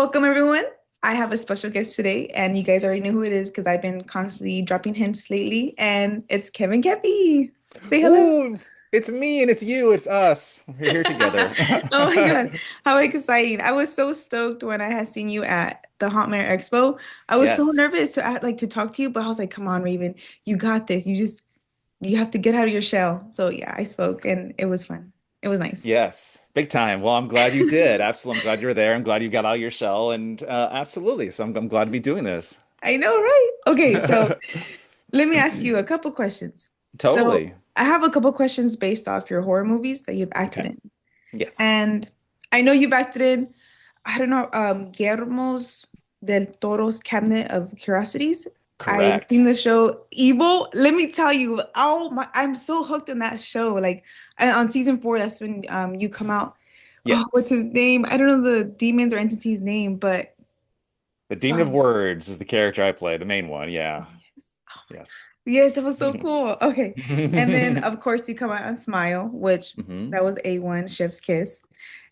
Welcome, everyone. I have a special guest today, and you guys already know who it is because I've been constantly dropping hints lately, and it's Kevin Keppy. Say hello. Ooh, it's me and it's you, it's us. We're here together. Oh my God, how exciting. I was so stoked when I had seen you at the Hot Mare Expo. I was so Yes. nervous to act, like to talk to you, but I was like, come on, Raven, you got this. You have to get out of your shell. So yeah, I spoke and it was fun. It was nice. Yes. Big time. Well, I'm glad you did. Absolutely. I'm glad you were there. I'm glad you got out of your shell. And absolutely. So I'm glad to be doing this. I know, right? Okay, so let me ask you a couple questions. So Totally. I have a couple questions based off your horror movies that you've acted Okay. in. Yes. And I know you've acted in, I don't know, Guillermo's del Toro's Cabinet of Curiosities. I've seen Correct. the show Evil. Let me tell you, oh my, I'm so hooked on that show. Like and on season 4, that's when you come out. Oh, what's Yes. his name? I don't know the demons or entity's name, but The Demon of um, Words is the character I play, the main one. Yeah. yes. Yes. Yes, that was so cool. Okay. And then hmm of course you come out on Smile, which that was A1, Chef's Kiss.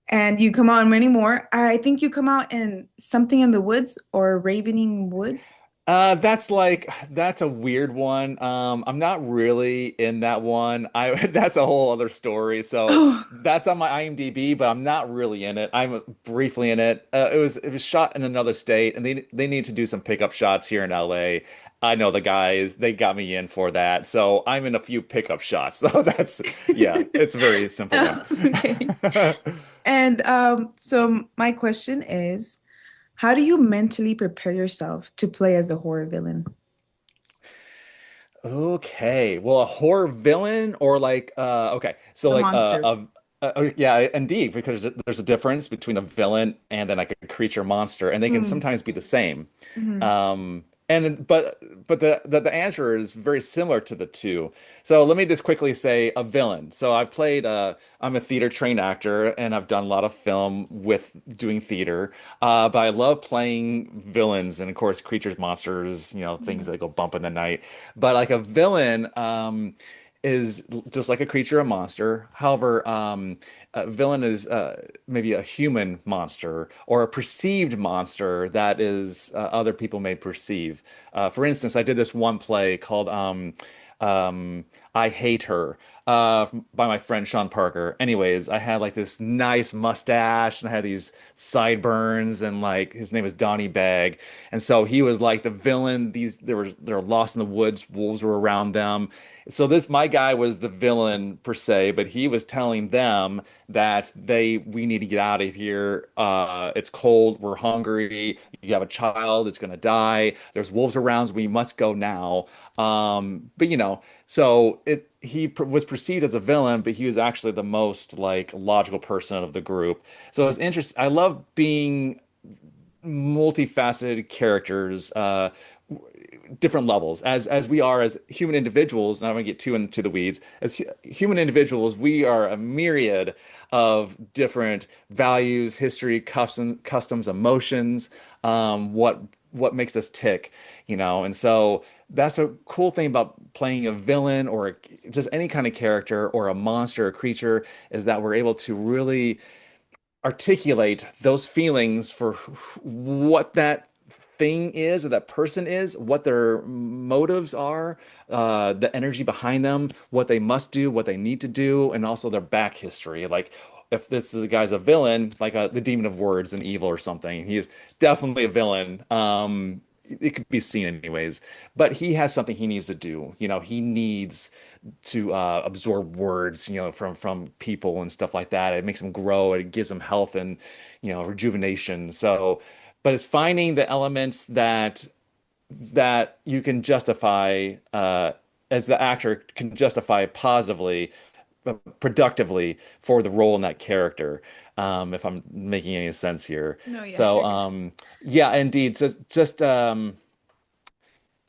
And you come out in many more. I think you come out in Something in the Woods or Ravening Woods. That's a weird one. I'm not really in that one. I that's a whole other story. So Oh, that's on my IMDb, but I'm not really in it. I'm briefly in it. It was shot in another state, and they need to do some pickup shots here in LA. I know the guys, they got me in for that. So I'm in a few pickup shots. So that's yeah, it's a very simple one. okay. And so my question is, how do you mentally prepare yourself to play as a horror villain? Okay. Well, a horror villain or okay. So A like monster. yeah, indeed, because there's a difference between a villain and then like a creature monster, and they can Mm, sometimes be the same. mhm. But the answer is very similar to the two. So let me just quickly say a villain. So I'm a theater trained actor and I've done a lot of film with doing theater. But I love playing villains and of course creatures, monsters, things Mhm. that go bump in the night. But like a villain, is just like a creature, a monster. However, a villain is maybe a human monster or a perceived monster that is other people may perceive. For instance, I did this one play called um, I Hate Her by my friend Sean Parker. Anyways, I had like this nice mustache and I had these sideburns and like his name is Donnie Bag. And so he was like the villain. They were lost in the woods, wolves were around them. So this my guy was the villain per se, but he was telling them that we need to get out of here. It's cold, we're hungry, you have a child, it's gonna die, there's wolves around, we must go now. But so was perceived as a villain, but he was actually the most like logical person of the group. So it's interesting. I love being multifaceted characters, different levels as we are as human individuals. And I don't want to get too into the weeds. As human individuals, we are a myriad of different values, history, customs, emotions, what makes us tick, and so that's a cool thing about playing a villain or just any kind of character or a monster or creature is that we're able to really articulate those feelings for what that thing is or that person is, what their motives are, the energy behind them, what they must do, what they need to do, and also their back history. Like if this is a guy's a villain, like the demon of words and evil or something, he is definitely a villain. It could be seen anyways, but he has something he needs to do. He needs to absorb words, from people and stuff like that. It makes them grow. It gives them health and, rejuvenation. So, but it's finding the elements that you can justify as the actor can justify positively, productively for the role in that character. If I'm making any sense here. No, yeah, So, I get you. yeah, indeed, just to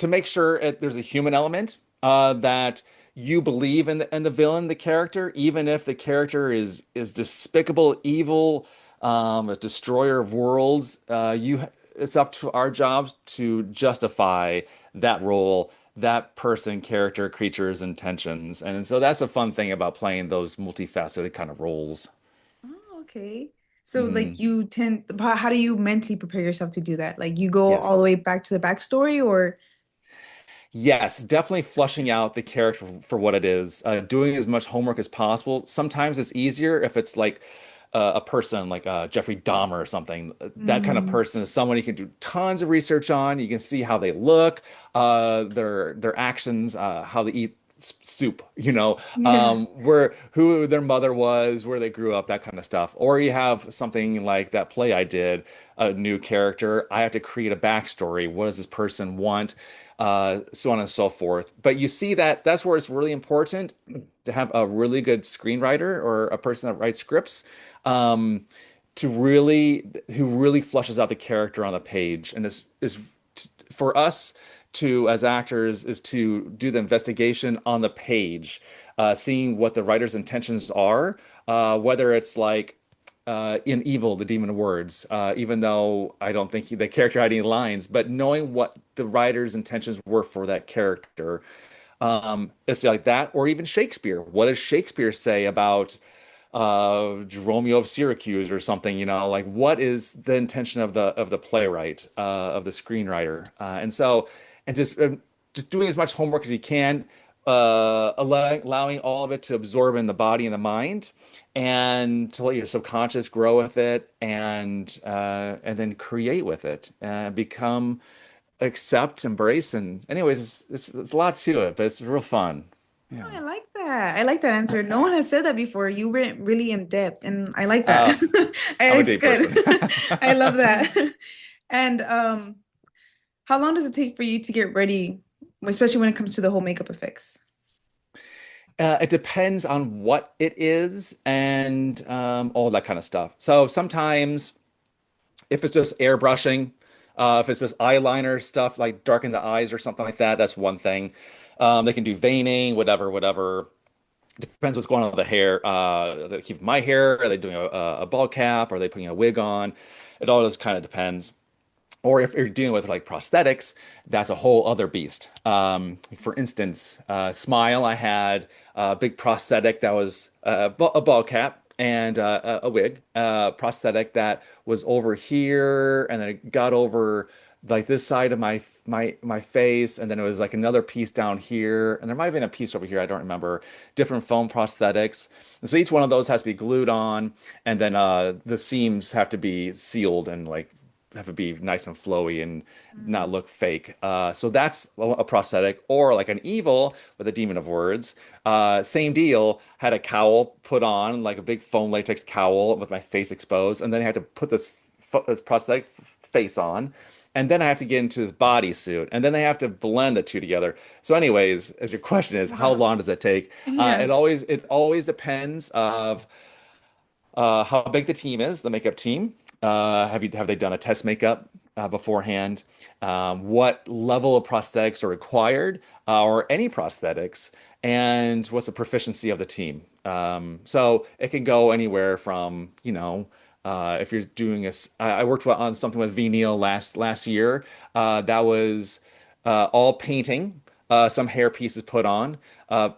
make sure there's a human element that you believe in the villain, the character, even if the character is despicable, evil, a destroyer of worlds. It's up to our jobs to justify that role, that person, character, creature's intentions, and so that's a fun thing about playing those multifaceted kind of roles. Oh, okay. So like you tend, how do you mentally prepare yourself to do that? Like you go all the Yes. way back to the backstory or Yes, definitely flushing out the character for what it is, doing as much homework as possible. Sometimes it's easier if it's like a person like Jeffrey Dahmer or something. That kind of mm, person is someone you can do tons of research on. You can see how they look, their actions, how they eat soup, yeah. where who their mother was, where they grew up, that kind of stuff. Or you have something like that play I did, a new character. I have to create a backstory. What does this person want? So on and so forth. But you see that that's where it's really important to have a really good screenwriter or a person that writes scripts, um, who really flushes out the character on the page, and is for us to as actors is to do the investigation on the page, seeing what the writer's intentions are, whether it's like in Evil, the Demon of Words, even though I don't think the character had any lines, but knowing what the writer's intentions were for that character. It's like that, or even Shakespeare. What does Shakespeare say about Romeo of Syracuse or something? Like what is the intention of the playwright, of the screenwriter? And just doing as much homework as you can, allowing all of it to absorb in the body and the mind, and to let your subconscious grow with it, and then create with it, and become, accept, embrace, and anyways, it's a lot to it, but it's real fun. Oh, Yeah. I like that. I like that answer. No one has said that before. You went really in depth, and I like that. Uh, I'm a It's deep good. person. I love that. And how long does it take for you to get ready, especially when it comes to the whole makeup effects? It depends on what it is and all that kind of stuff. So sometimes, if it's just airbrushing, if it's just eyeliner stuff like darken the eyes or something like that, that's one thing. They can do veining, whatever. Depends what's going on with the hair. Are they keeping my hair? Are they doing a ball cap? Are they putting a wig on? It all just kind of depends. Or if you're dealing with like prosthetics, that's a whole other beast. For instance, Smile, I had a big prosthetic that was a ball cap and a wig, prosthetic that was over here, and then it got over like this side of my face, and then it was like another piece down here, and there might have been a piece over here, I don't remember. Different foam prosthetics, and so each one of those has to be glued on, and then the seams have to be sealed and like have to be nice and flowy and not Mm. look fake. So that's a prosthetic, or like an evil with a demon of words. Same deal. Had a cowl put on, like a big foam latex cowl with my face exposed, and then I had to put this prosthetic face on. And then I have to get into his bodysuit, and then they have to blend the two together. So, anyways, as your question is, how Wow. long does it take? Yeah. It always depends of how big the team is, the makeup team. Have they done a test makeup beforehand? What level of prosthetics are required, or any prosthetics, and what's the proficiency of the team? So it can go anywhere from, if you're doing I worked on something with V Neil last year. That was all painting, some hair pieces put on,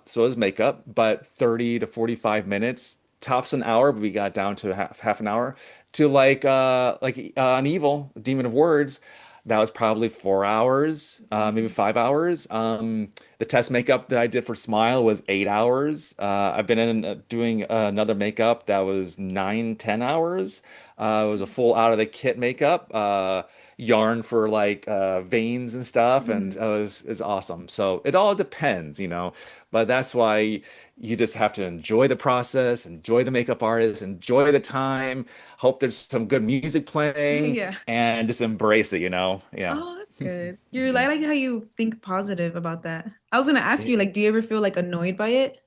so is makeup, but 30 to 45 minutes, tops an hour, but we got down to half an hour, to like an evil demon of words. That was probably 4 hours, maybe 5 hours. The test makeup that I did for Smile was 8 hours. I've been in doing another makeup that was 9, 10 hours. It was a full out of the kit makeup, yarn for like veins and stuff, and Mhm. it's awesome. So it all depends, but that's why you just have to enjoy the process, enjoy the makeup artist, enjoy the time, hope there's some good music playing, Yeah. and just embrace it. Yeah. Oh, that's good. I like how you think positive about that. I was gonna ask you, It- like, do you ever feel like annoyed by it?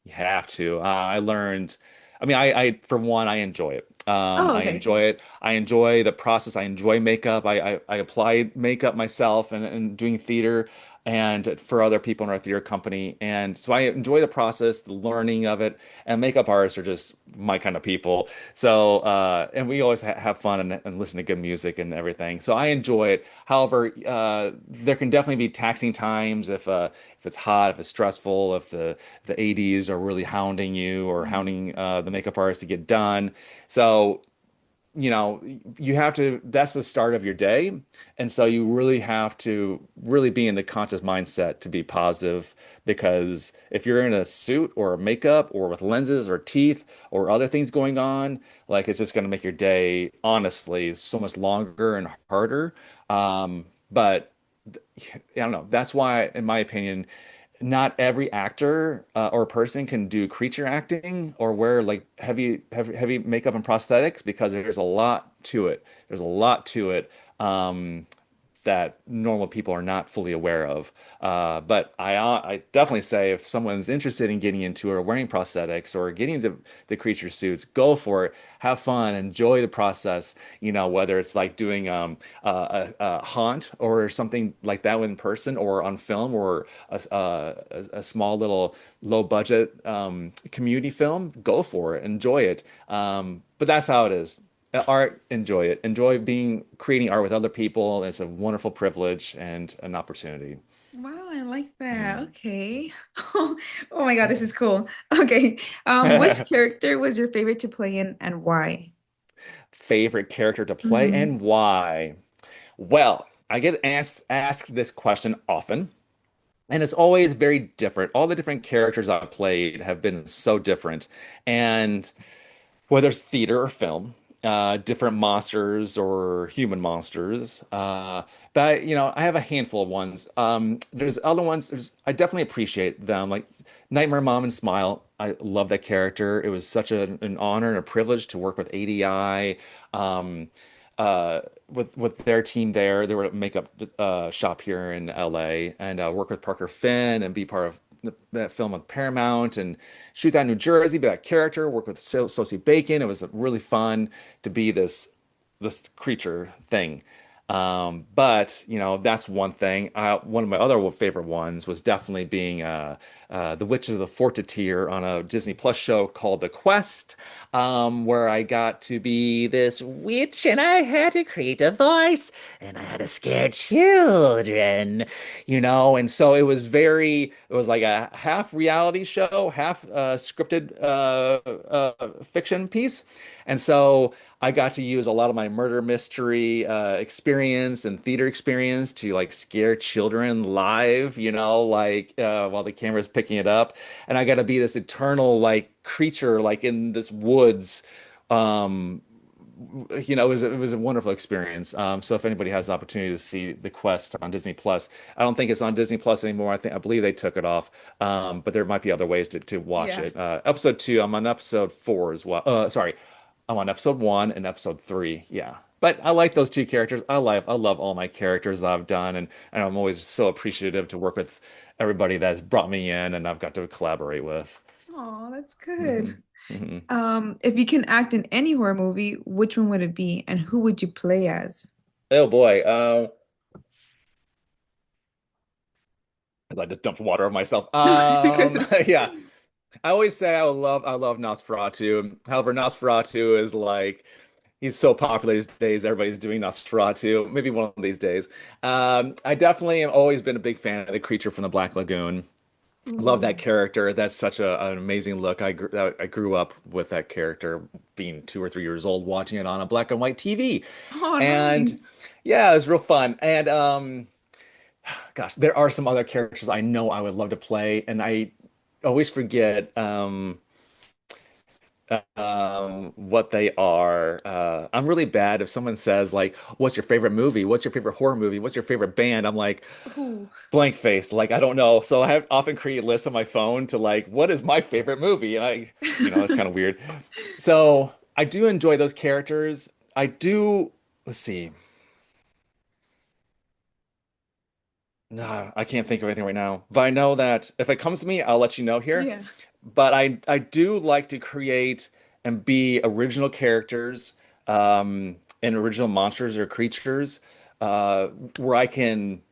You have to. I learned. I mean, for one, I enjoy it. Oh, I okay. enjoy it. I enjoy the process. I enjoy makeup. I apply makeup myself, and doing theater and for other people in our theater company. And so I enjoy the process, the learning of it. And makeup artists are just my kind of people. So, and we always have fun and listen to good music and everything. So I enjoy it. However, there can definitely be taxing times if it's hot, if it's stressful, if the ADs are really hounding you or Mhm. hounding the makeup artist to get done. So you know, you have to, that's the start of your day. And so you really have to really be in the conscious mindset to be positive because if you're in a suit or makeup or with lenses or teeth or other things going on, like it's just going to make your day honestly so much longer and harder. But I don't know. That's why, in my opinion, not every actor or person can do creature acting or wear like heavy makeup and prosthetics because there's a lot to it. There's a lot to it. That normal people are not fully aware of. But I definitely say if someone's interested in getting into or wearing prosthetics or getting into the creature suits, go for it. Have fun, enjoy the process. You know, whether it's like doing a haunt or something like that in person or on film or a small little low budget community film, go for it, enjoy it. But that's how it is. Art, enjoy it. Enjoy being creating art with other people. It's a wonderful privilege and an opportunity. Wow, I like that. Mm. Okay. Oh my God, this is cool. Okay. Which character was your favorite to play in and why? Favorite character to play Hmm. and why? Well, I get asked this question often, and it's always very different. All the different characters I've played have been so different. And whether it's theater or film, different monsters or human monsters. But you know, I have a handful of ones. There's other ones. I definitely appreciate them, like Nightmare Mom and Smile. I love that character. It was such an honor and a privilege to work with ADI. Um, with their team there, they were a makeup shop here in LA, and work with Parker Finn and be part of that film with Paramount and shoot that in New Jersey, be that character, work with Sosie Bacon. It was really fun to be this creature thing. But you know, that's one thing. One of my other favorite ones was definitely being the Witch of the Fortitier on a Disney Plus show called The Quest, where I got to be this witch and I had to create a voice and I had to scare children, you know, and so it was like a half reality show, half scripted fiction piece. And so I got to use a lot of my murder mystery experience and theater experience to like scare children live, you know, like while the camera's picking it up. And I got to be this eternal like creature like in this woods. Um, you know, it was a wonderful experience. So if anybody has the opportunity to see The Quest on Disney Plus, I don't think it's on Disney Plus anymore. I believe they took it off. But there might be other ways to watch Yeah. it. Episode two, I'm on episode four as well. Sorry, I'm on episode one and episode three. Yeah. But I like those two characters. I love all my characters that I've done, and I'm always so appreciative to work with everybody that's brought me in and I've got to collaborate with. Oh, that's Hmm. good. Hmm. If you can act in any horror movie, which one would it be and who would you play as? Oh boy. I'd like to dump water on myself. Yeah. I always say I love Nosferatu. However, Nosferatu is like he's so popular these days. Everybody's doing Nosferatu. Maybe one of these days. I definitely have always been a big fan of the creature from the Black Lagoon. Love that Ooh. character. That's such an amazing look. I grew up with that character, being 2 or 3 years old, watching it on a black and white TV, Oh, and nice. yeah, it was real fun. And gosh, there are some other characters I know I would love to play, and I always forget. What they are. I'm really bad if someone says like, "What's your favorite movie? What's your favorite horror movie? What's your favorite band?" I'm like Ooh. blank face, like I don't know. So I have often create lists on my phone to like, what is my favorite movie? And you know, it's kind of weird. So I do enjoy those characters. I do. Let's see. Nah, I can't think of anything right now. But I know that if it comes to me, I'll let you know here. Yeah. But I do like to create and be original characters, and original monsters or creatures, uh, where I can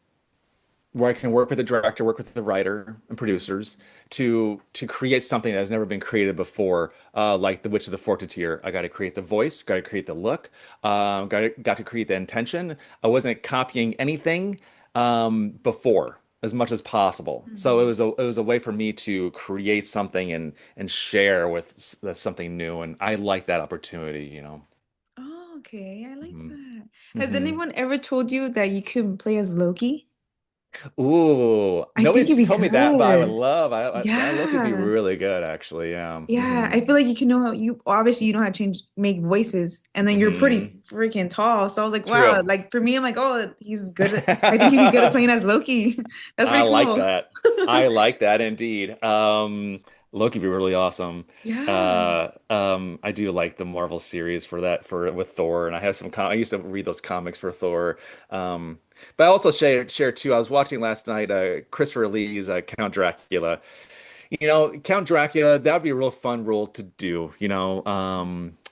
work with the director, work with the writer and producers to create something that has never been created before, like The Witch of the Fortitier. I got to create the voice, got to create the look, got to create the intention. I wasn't copying anything before as much as possible. So Mhm. it was a way for me to create something and share with something new, and I like that opportunity, you know. Oh, Okay, I like Hmm. that. Has Hmm. anyone ever told you that you could play as Loki? Ooh, I think nobody's you'd be told me that, but I would good. love. That look could be Yeah. really good, actually. Yeah. Yeah, Hmm. I feel like you can know how you obviously you know how to change make voices and then you're pretty Hmm. freaking tall. So I was like, wow, True. like for me, I'm like, oh, he's good. I think he'd be good at playing as Loki. That's I pretty like cool. that. I like that indeed. Loki would be really awesome. Yeah. I do like the Marvel series for that for with Thor, and I have I used to read those comics for Thor. But I also share too. I was watching last night Christopher Lee's Count Dracula. Count Dracula, that would be a real fun role to do,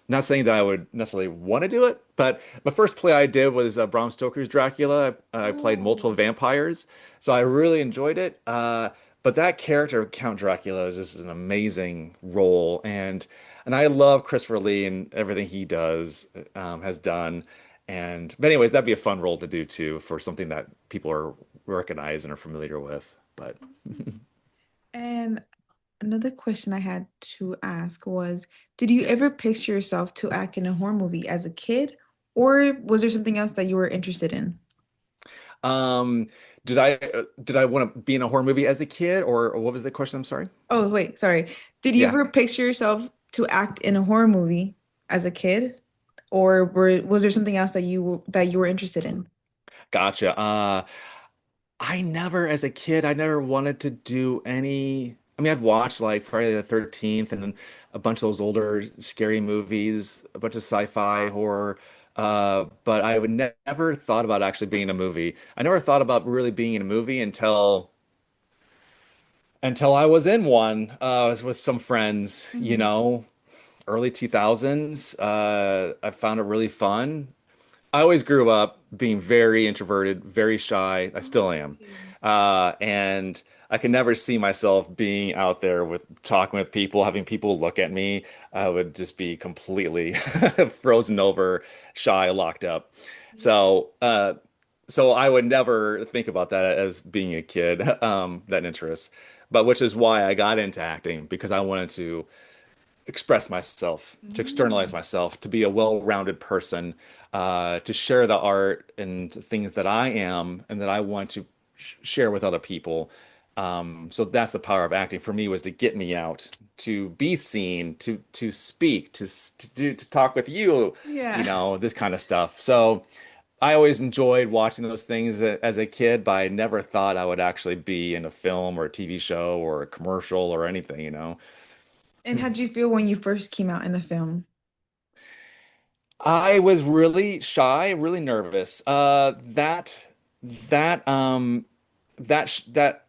Not saying that I would necessarily want to do it, but the first play I did was Bram Stoker's Dracula. I played multiple Oh. vampires, so I really enjoyed it. But that character, Count Dracula, is just an amazing role, and I love Christopher Lee and everything he has done. But anyways, that'd be a fun role to do too for something that people are recognize and are familiar with. But And another question I had to ask was, did you ever picture yourself to act in a horror movie as a kid, or was there something else that you were interested in? Um, did I want to be in a horror movie as a kid, or what was the question? I'm sorry. Oh, wait, sorry. Did you Yeah, ever picture yourself to act in a horror movie as a kid? Or was there something else that you were interested in? gotcha. As a kid, I never wanted to do any. I mean, I'd watch like Friday the 13th and then a bunch of those older scary movies, a bunch of sci-fi horror. But I would never thought about actually being in a movie. I never thought about really being in a movie until I was in one with some friends, Mhm. early 2000s. I found it really fun. I always grew up being very introverted, very shy. I still am. Okay. And I can never see myself being out there with talking with people, having people look at me. I would just be completely frozen over, shy, locked up. Yeah. So, uh, so I would never think about that as being a kid, that interest. But which is why I got into acting because I wanted to express myself, to externalize Mm. myself, to be a well-rounded person, to share the art and things that I am and that I want to share with other people. So that's the power of acting for me was to get me out, to be seen, to speak, to talk with you, Yeah. this kind of stuff. So I always enjoyed watching those things as a kid, but I never thought I would actually be in a film or a TV show or a commercial or anything. And how'd you feel when you first came out in the film? I was really shy, really nervous. That that sh that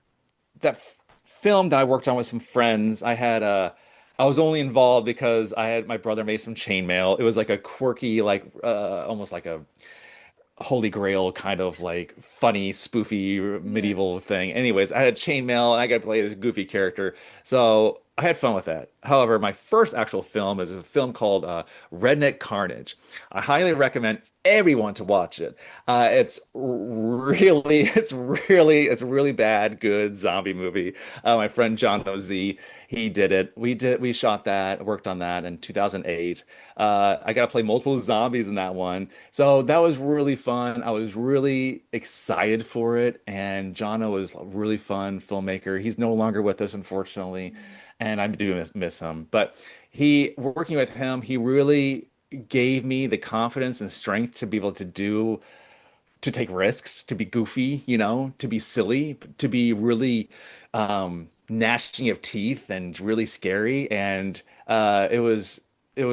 film that I worked on with some friends, I was only involved because I had my brother made some chainmail. It was like a quirky, like almost like a Holy Grail kind of like funny, spoofy Yeah. medieval thing. Anyways, I had chainmail and I got to play this goofy character. So I had fun with that. However, my first actual film is a film called Redneck Carnage. I highly recommend everyone to watch it. It's a really bad, good zombie movie. My friend John OZ, he did it. We shot that, worked on that in 2008. I got to play multiple zombies in that one. So that was really fun. I was really excited for it. And Jono was a really fun filmmaker. He's no longer with us, unfortunately. And I do miss him. But working with him, he really gave me the confidence and strength to be able to take risks, to be goofy, to be silly, to be really gnashing of teeth and really scary. And it was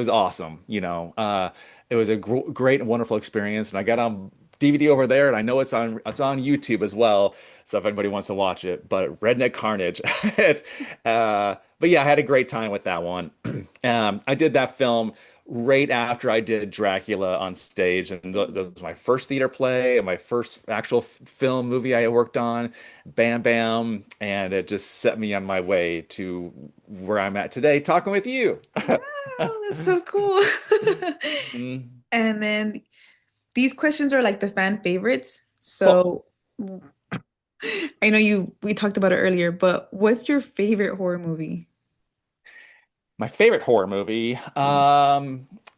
awesome. It was a great and wonderful experience. And I got on DVD over there, and I know it's on YouTube as well. So if anybody wants to watch it, but Redneck Carnage, but yeah, I had a great time with that one. I did that film right after I did Dracula on stage, and that was my first theater play and my first actual film movie I worked on. Bam Bam, and it just set me on my way to where I'm at today, talking with you. Wow, that's so cool. Mm. And then these questions are like the fan favorites. Cool. So I know we talked about it earlier, but what's your favorite horror movie? My favorite horror movie.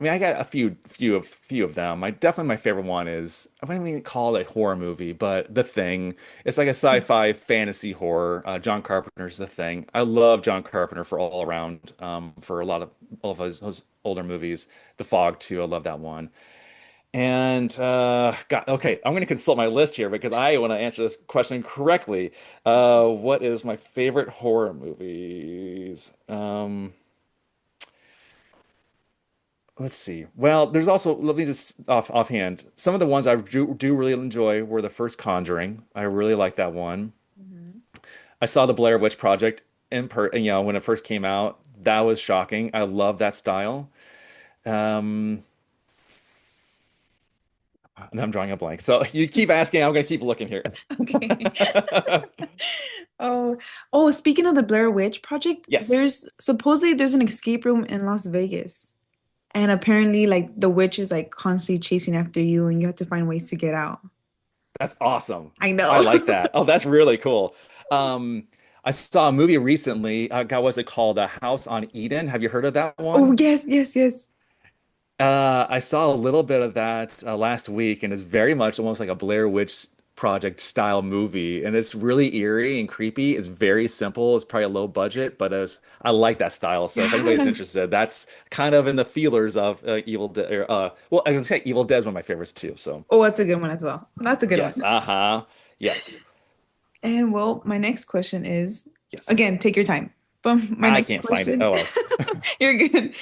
I mean, I got a few of them. Definitely my favorite one is I wouldn't even call it a horror movie, but The Thing. It's like a sci-fi fantasy horror. John Carpenter's The Thing. I love John Carpenter for all around. For a lot of all of his older movies. The Fog too. I love that one. And God, okay, I'm going to consult my list here because I want to answer this question correctly. What is my favorite horror movies? Let's see. Well, there's also, let me just offhand, some of the ones I do really enjoy were the first Conjuring. I really like that one. Mhm. I saw the Blair Witch Project when it first came out. That was shocking. I love that style. Um, and I'm drawing a blank. So you keep asking, I'm going to keep looking here. Okay. Oh, oh, speaking of the Blair Witch Project, Yes, there's an escape room in Las Vegas. And apparently like the witch is like constantly chasing after you and you have to find ways to get out. that's awesome. I I know. like that. Oh, that's really cool. Um, I saw a movie recently. God, what's it called? A House on Eden. Have you heard of that Oh, one? yes, yes, yes. I saw a little bit of that last week, and it's very much almost like a Blair Witch Project style movie, and it's really eerie and creepy. It's very simple. It's probably a low budget, but I like that style. So if anybody's Yeah. interested, that's kind of in the feelers of Evil Dead. Well, I would say Evil Dead is one of my favorites too. So Oh, that's a good one as well. That's a good one. yes, yes, And well, my next question is, yes. again, take your time. But my I next can't find it. question, Oh well. you're good.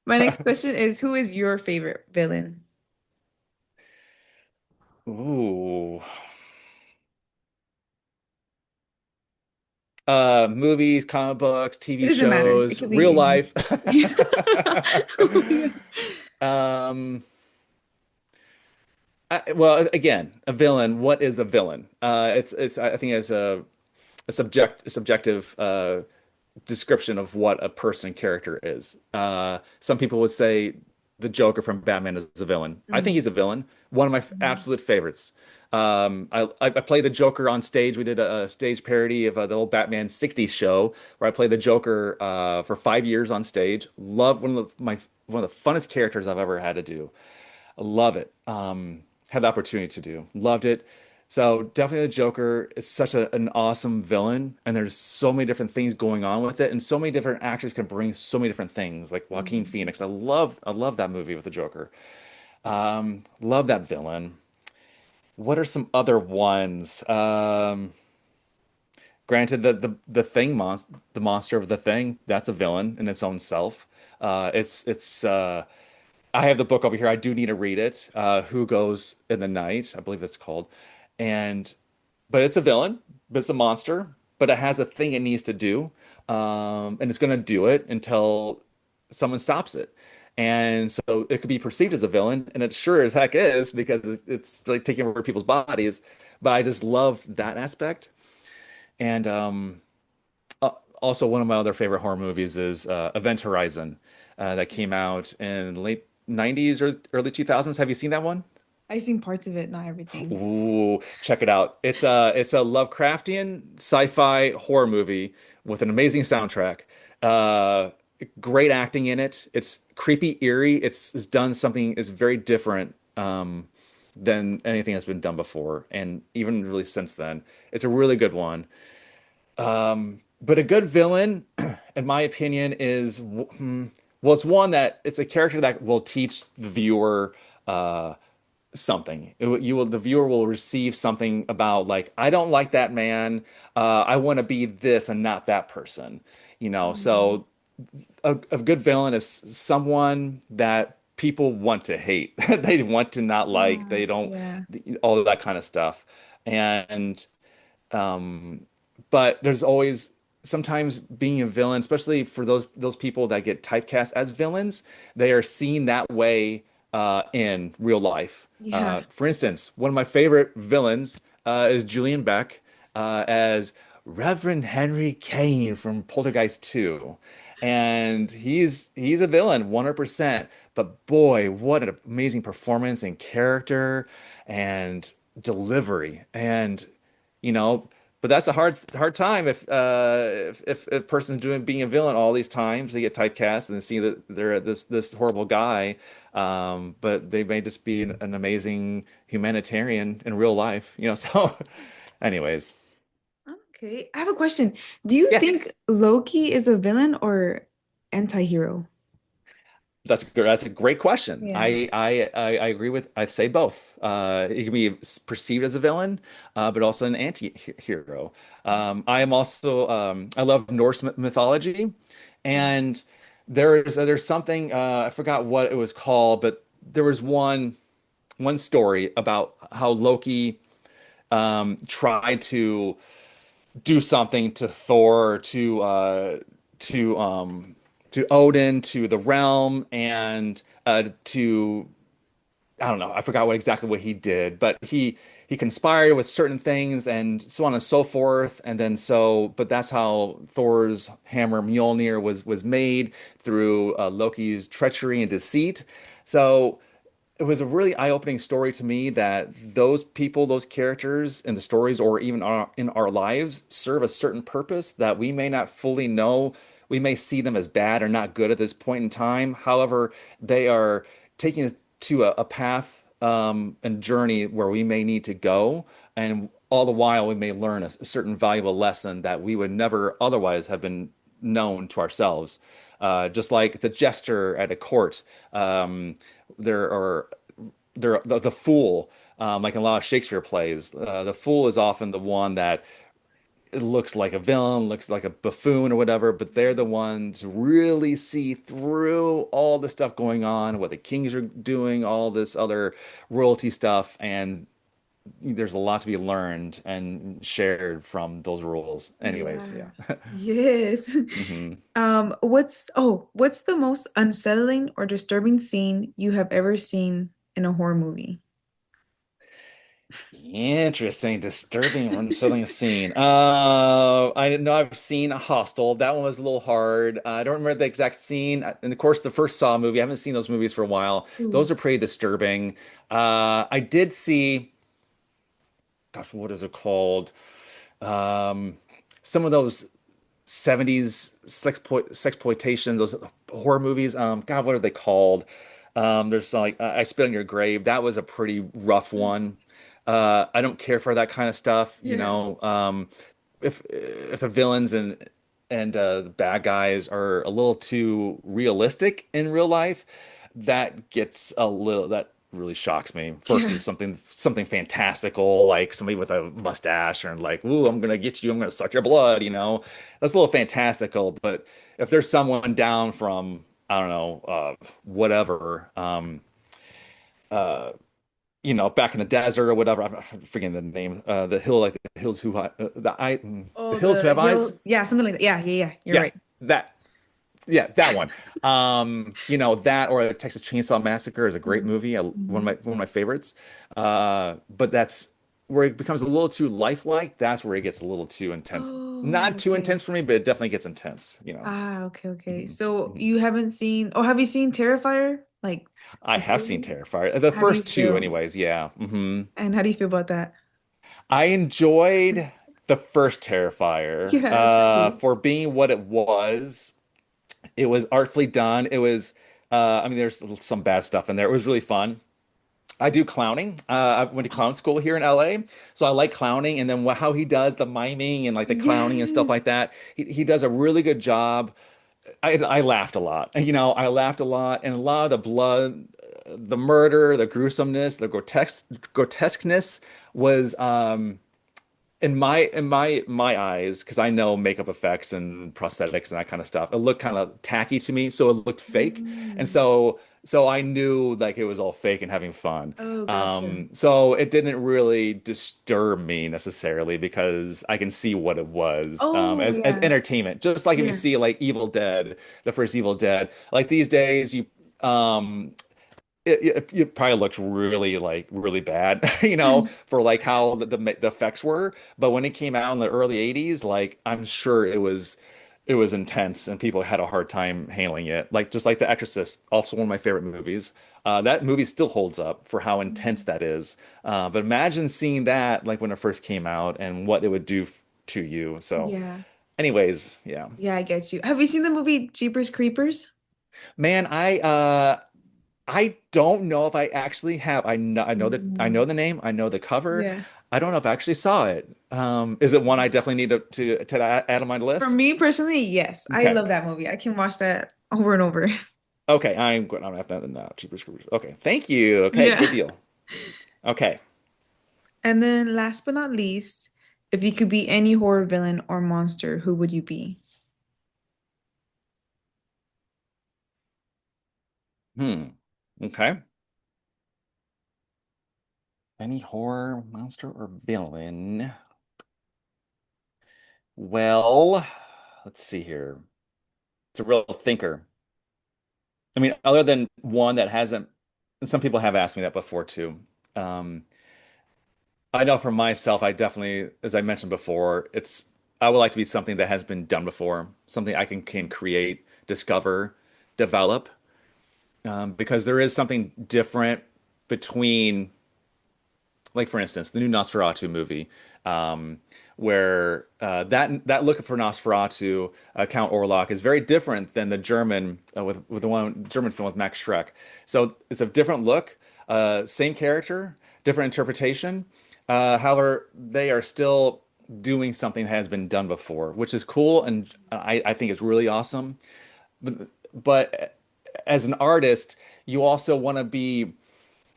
My next question is, who is your favorite villain? Ooh. Movies, comic books, It TV doesn't matter. It shows, could be real any. life. Oh my God. Um, well, again, a villain. What is a villain? It's I think it's a subjective description of what a person character is. Some people would say the Joker from Batman is a villain. I think Mhm. he's a villain. One of my Mhm. absolute favorites. I played the Joker on stage. We did a stage parody of the old Batman '60s show where I played the Joker for 5 years on stage. Love one of the funnest characters I've ever had to do. I love it. Had the opportunity to do. Loved it. So definitely the Joker is such an awesome villain, and there's so many different things going on with it, and so many different actors can bring so many different things, like Joaquin Mhm. Phoenix. I love that movie with the Joker. Love that villain. What are some other ones? Granted, the monster of the Thing, that's a villain in its own self. It's I have the book over here. I do need to read it. Who Goes in the Night, I believe it's called. And but it's a villain, but it's a monster, but it has a thing it needs to do. And it's going to do it until someone stops it. And so it could be perceived as a villain, and it sure as heck is because it's like taking over people's bodies. But I just love that aspect. And uh, also, one of my other favorite horror movies is Event Horizon, that came out in late 90s or early 2000s. Have you seen that one? I've seen parts of it, not everything. Ooh, check it out. It's a Lovecraftian sci-fi horror movie with an amazing soundtrack. Uh, Great acting in it. It's creepy, eerie. It's done something is very different than anything that's been done before, and even really since then. It's a really good one. But a good villain, in my opinion, well, it's one that it's a character that will teach the viewer something. The viewer will receive something about like, I don't like that man. I want to be this and not that person. Mhm. So a good villain is someone that people want to hate. They want to not like. Yeah, They don't yeah. all of that kind of stuff. And um, but there's always sometimes being a villain, especially for those people that get typecast as villains, they are seen that way in real life. Yeah. For instance, one of my favorite villains is Julian Beck as Reverend Henry Kane from Poltergeist 2. And he's a villain 100%. But boy, what an amazing performance and character and delivery. And you know, but that's a hard time if a person's doing being a villain all these times, they get typecast and they see that they're this horrible guy, but they may just be an amazing humanitarian in real life, you know. So, anyways, Okay, I have a question. Do you yes. think Loki is a villain or anti-hero? That's a great question. Yeah. I agree with I'd say both. He can be perceived as a villain, but also an anti-hero. I am also I love Norse mythology, and there's something I forgot what it was called, but there was one story about how Loki tried to do something to Thor, to to Odin, to the realm, and to I don't know, I forgot exactly what he did, but he conspired with certain things and so on and so forth, and then but that's how Thor's hammer Mjolnir was made through Loki's treachery and deceit. So it was a really eye-opening story to me that those people, those characters in the stories or even in our lives serve a certain purpose that we may not fully know. We may see them as bad or not good at this point in time. However, they are taking us to a path and journey where we may need to go. And all the while, we may learn a certain valuable lesson that we would never otherwise have been known to ourselves. Just like the jester at a court. There are the fool, like in a lot of Shakespeare plays, the fool is often the one that it looks like a villain, looks like a buffoon or whatever, but they're the ones who really see through all the stuff going on, what the kings are doing, all this other royalty stuff, and there's a lot to be learned and shared from those rules. Anyways, Yeah. yeah. Yes. hmm What's the most unsettling or disturbing scene you have ever seen in a horror movie? Interesting, disturbing, unsettling scene. I know I've seen Hostel. That one was a little hard. I don't remember the exact scene. And of course, the first Saw movie. I haven't seen those movies for a while. Ooh. Those are pretty disturbing. I did see, gosh, what is it called? Um, some of those 70s sexploitation, those horror movies. God, what are they called? There's like I Spit on Your Grave. That was a pretty rough one. I don't care for that kind of stuff, you Yeah. know. If the villains and the bad guys are a little too realistic in real life, that really shocks me Yeah. versus something fantastical like somebody with a mustache and like, ooh, I'm gonna get you, I'm gonna suck your blood, you know. That's a little fantastical, but if there's someone down from, I don't know, whatever, uh, you know, back in the desert or whatever, I'm forgetting the name, the hill, like the hills the Oh, hills who the have eyes. hill. Yeah, something like that. Yeah, yeah, yeah. You're Yeah, right. that. Yeah, that one. You know, that or Texas Chainsaw Massacre is a great Mhm. movie. Mhm. One of my favorites. But that's where it becomes a little too lifelike. That's where it gets a little too intense. Oh, Not too okay. intense for me, but it definitely gets intense, you know. Ah, okay, okay. Mhm, So mhm. you haven't seen, oh, have you seen Terrifier? Like I the have seen series? Terrifier. The How do you first two, feel? anyways. Yeah. And how do you feel about that? I enjoyed the first Terrifier Yeah, it's pretty good. for being what it was. It was artfully done. It was, I mean, there's some bad stuff in there. It was really fun. I do clowning. I went to clown school here in LA, so I like clowning. And then how he does the miming and like the clowning and stuff Yes. like that, he does a really good job. I laughed a lot. You know, I laughed a lot, and a lot of the blood, the murder, the gruesomeness, the grotesqueness was in my eyes, because I know makeup effects and prosthetics and that kind of stuff, it looked kind of tacky to me, so it looked fake, and Mm. so I knew like it was all fake and having fun. Oh, gotcha. So it didn't really disturb me necessarily because I can see what it was Oh, as yeah. entertainment. Just like if you Yeah. see like Evil Dead, the first Evil Dead, like these days um it probably looks really like really bad, you know, for like how the effects were. But when it came out in the early 80s, like I'm sure it was intense and people had a hard time handling it. Like just like The Exorcist, also one of my favorite movies. That movie still holds up for how intense that is. But imagine seeing that like when it first came out and what it would do. to you. So, Yeah. anyways, yeah. Yeah, I get you. Have you seen the movie Jeepers Creepers? Man, I don't know if I actually have. I know Mm, the name, I know the cover. yeah. I don't know if I actually saw it. Is it one I definitely need to add on my For list? me personally, yes. I Okay. love that movie. I can watch that over and over. Okay, I'm good. I'm gonna have to now. Cheapers Creepers. Okay, thank you. Okay, Yeah. good deal. Okay. And then last but not least, if you could be any horror villain or monster, who would you be? Hmm. Okay. Any horror monster or villain? Well, let's see here. It's a real thinker. I mean, other than one that hasn't, some people have asked me that before too. Um, I know for myself, I definitely, as I mentioned before, I would like to be something that has been done before, something I can create, discover, develop, because there is something different between, like for instance, the new Nosferatu movie, where that look for Nosferatu, Count Orlok, is very different than the German with the one German film with Max Schreck. So it's a different look, same character, different interpretation. However, they are still doing something that has been done before, which is cool, and I think it's really awesome. But as an artist, you also want to be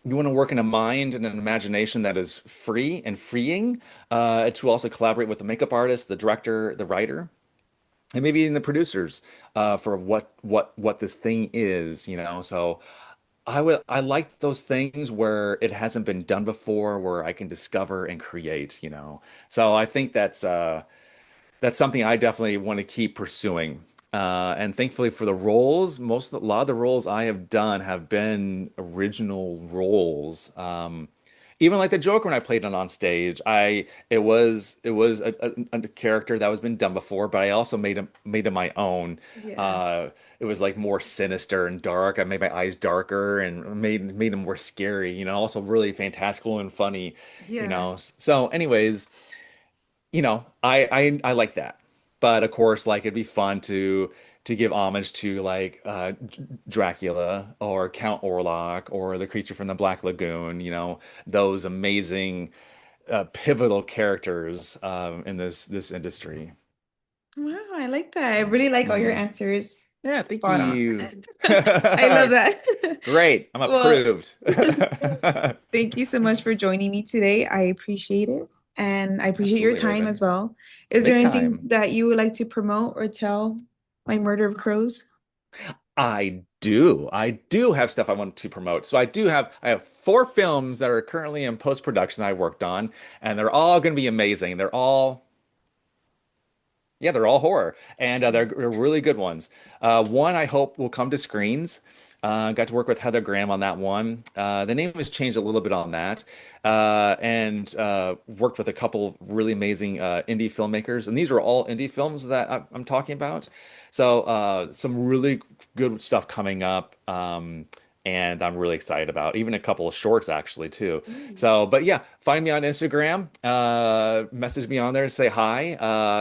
you want to work in a mind and an imagination that is free and freeing, to also collaborate with the makeup artist, the director, the writer, and maybe even the producers, for what this thing is, you know. So I like those things where it hasn't been done before, where I can discover and create, you know. So I think that's something I definitely want to keep pursuing. And thankfully for the roles, a lot of the roles I have done have been original roles. Even like the Joker when I played it on stage, it was a character that was been done before, but I also made it my own. Yeah. Uh, it was like more sinister and dark. I made my eyes darker and made them more scary. You know, also really fantastical and funny. You Yeah. know, so anyways I like that. But of course, like it'd be fun to give homage to like Dracula or Count Orlok or the creature from the Black Lagoon, you know, those amazing pivotal characters in this industry. Wow, I like that. I really like all your Mhm. answers. Yeah, thank Spot on. you. I love that. Great. I'm Well, approved. thank you so much for joining me today. I appreciate it. And I appreciate your Absolutely, time as Raven. well. Is there Big anything time. that you would like to promote or tell my murder of crows? I do. I do have stuff I want to promote. So I have four films that are currently in post-production I worked on, and they're all going to be amazing. They're all horror, and they're really good ones. One I hope will come to screens. Got to work with Heather Graham on that one. The name has changed a little bit on that, and worked with a couple of really amazing indie filmmakers. And these are all indie films that I'm talking about. So some really good stuff coming up. And I'm really excited about even a couple of shorts actually too. Ooh. So, but yeah, find me on Instagram, message me on there, say hi,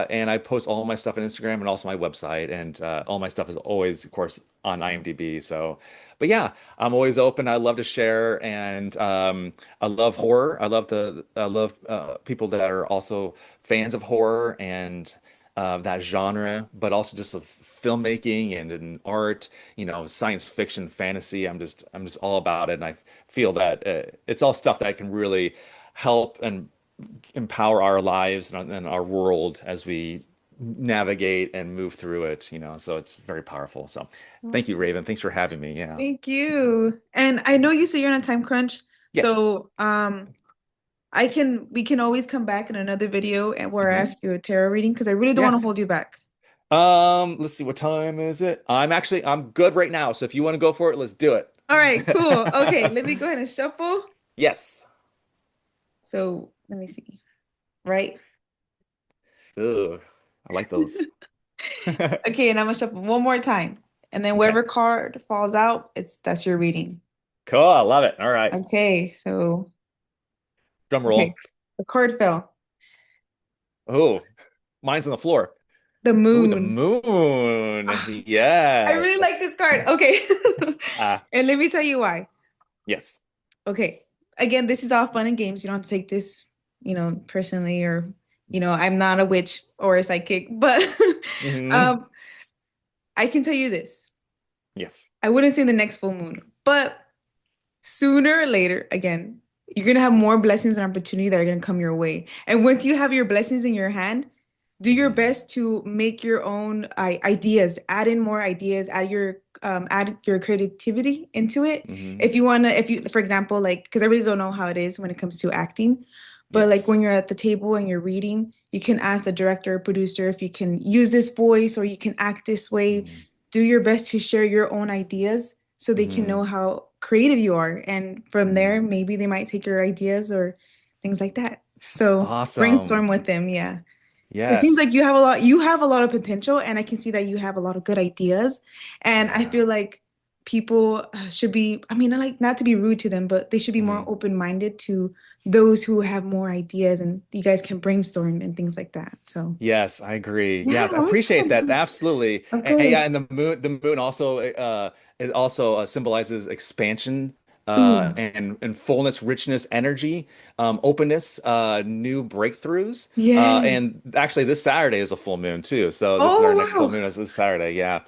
and I post all my stuff on Instagram and also my website, and all my stuff is always, of course, on IMDb. So, but yeah, I'm always open. I love to share, and I love horror. I love people that are also fans of horror and that genre, but also just of filmmaking and art, you know, science fiction, fantasy. I'm just all about it, and I feel that it's all stuff that can really help and empower our lives and our world as we navigate and move through it, you know. So it's very powerful. So thank you, Raven. Thanks for having me. Yeah. Thank you. And I know you said you're on a time crunch, Yes. so we can always come back in another video and where I Hmm. ask you a tarot reading because I really don't want to Yes. hold you back. Let's see, what time is it? I'm good right now. So if you want to go for it, let's do it. All right, cool. Okay, let me go ahead and shuffle. Yes. So let me see. Right? Ugh, I like those. Okay, and I'm gonna shuffle one more time. And then Okay. whatever card falls out, it's that's your reading. Cool. I love it. All right. Okay, so Drum okay, roll. the card fell. Oh. Mine's on the floor. The Ooh, the moon. moon. Ah, I really like Yes. this card. Okay. Ah, And let me tell you why. yes. Okay. Again, this is all fun and games. You don't have to take this, personally, or, I'm not a witch or a psychic, but Hmm. um, I can tell you this. Yes. I wouldn't say the next full moon, but sooner or later, again, you're gonna have more blessings and opportunity that are gonna come your way. And once you have your blessings in your hand, do your Hmm. best to make your own ideas, add in more ideas, add your creativity into it. Hmm. If you wanna, if you, for example, like, because I really don't know how it is when it comes to acting, but like when Yes. you're at the table and you're reading, you can ask the director or producer if you can use this voice or you can act this way. Do your best to share your own ideas so they can know Hmm. how creative you are. And from there, Hmm. maybe they might take your ideas or things like that. So brainstorm Awesome. with them. Yeah. Because it seems Yes. like you have a lot of potential, and I can see that you have a lot of good ideas. And I Yeah. feel like people should be, I mean, I like not to be rude to them, but they should be more Hmm. open-minded to those who have more ideas and you guys can brainstorm and things like that. So Yes, I agree. yeah, Yeah, I appreciate that. Absolutely. of And yeah, course. and the moon also it also symbolizes expansion Ooh, and fullness, richness, energy, openness, new breakthroughs. yes. And actually this Saturday is a full moon too. So this is our Oh, next full wow. moon is this Saturday. Yeah.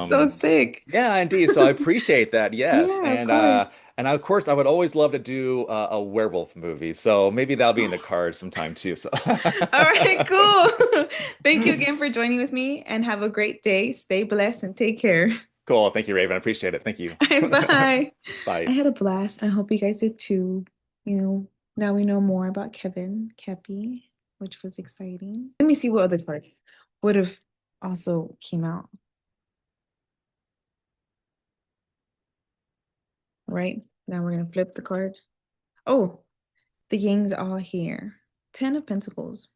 So Um sick. yeah, indeed. So I appreciate that. Yes. Yeah, of course. And of course I would always love to do a werewolf movie. So maybe that'll be in the cards sometime too. So All right, cool. Thank you again for joining with me and have a great day. Stay blessed and take care. Cool. Thank you, Raven. I appreciate it. Thank you. Bye. I Bye. had a blast. I hope you guys did too. You know, now we know more about Kevin, Keppy, which was exciting. Let me see what other cards would have also came out, right? Now we're gonna flip the card. Oh, the ying's all here. Ten of Pentacles,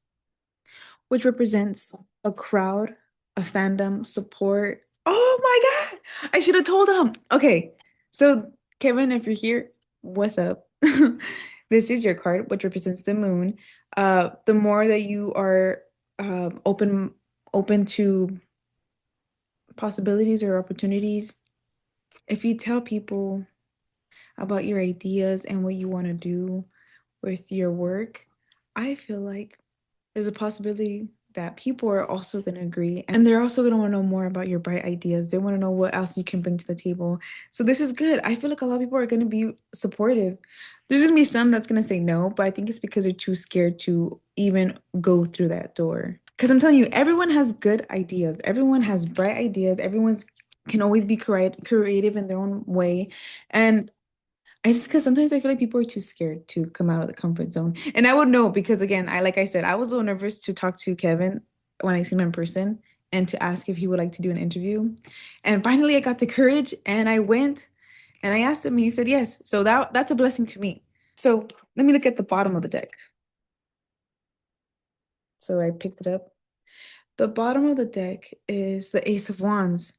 which represents a crowd, a fandom, support. Oh my God. I should have told him. Okay. So, Kevin, if you're here, what's up? This is your card, which represents the moon. The more that you are open to possibilities or opportunities, if you tell people about your ideas and what you want to do with your work, I feel like there's a possibility that people are also going to agree and they're also going to want to know more about your bright ideas. They want to know what else you can bring to the table. So this is good. I feel like a lot of people are going to be supportive. There's going to be some that's going to say no, but I think it's because they're too scared to even go through that door. Because I'm telling you, everyone has good ideas. Everyone has bright ideas. Everyone's can always be creative in their own way. And I just because sometimes I feel like people are too scared to come out of the comfort zone. And I would know because again, like I said, I was so nervous to talk to Kevin when I see him in person and to ask if he would like to do an interview. And finally I got the courage and I went and I asked him and he said yes. So that's a blessing to me. So let me look at the bottom of the deck. So I picked it up. The bottom of the deck is the Ace of Wands.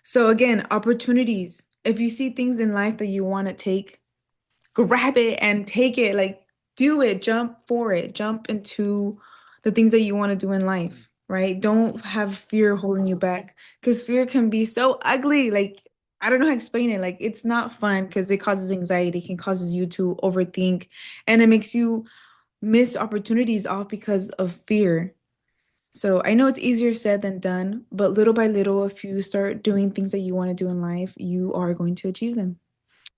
So again, opportunities. If you see things in life that you want to take, grab it and take it. Like, do it, jump for it, jump into the things that you want to do in life, right? Don't have fear holding you back because fear can be so ugly. Like, I don't know how to explain it. Like, it's not fun because it causes anxiety, it can causes you to overthink, and it makes you miss opportunities off because of fear. So I know it's easier said than done, but little by little, if you start doing things that you want to do in life, you are going to achieve them.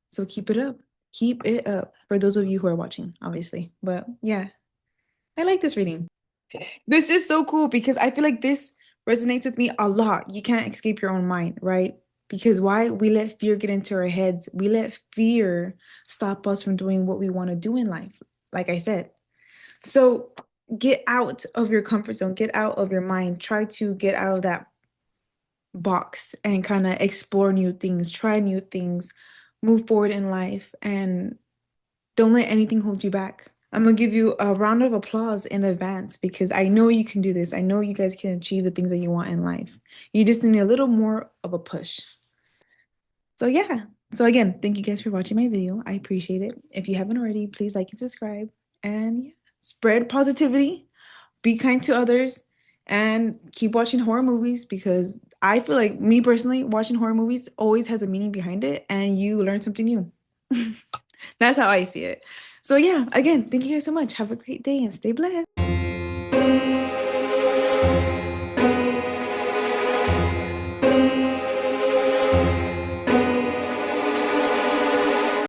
So keep it up. Keep it up for those of you who are watching, obviously. But yeah, I like this reading. This is so cool because I feel like this resonates with me a lot. You can't escape your own mind, right? Because why? We let fear get into our heads. We let fear stop us from doing what we want to do in life, like I said. So get out of your comfort zone, get out of your mind, try to get out of that box and kind of explore new things, try new things, move forward in life, and don't let anything hold you back. I'm gonna give you a round of applause in advance because I know you can do this. I know you guys can achieve the things that you want in life. You just need a little more of a push. So yeah. So again, thank you guys for watching my video. I appreciate it. If you haven't already, please like and subscribe and yeah, spread positivity, be kind to others, and keep watching horror movies because I feel like me personally, watching horror movies always has a meaning behind it and you learn something new. That's how I see it. So yeah, again, thank you guys so much. Have a great day and stay blessed.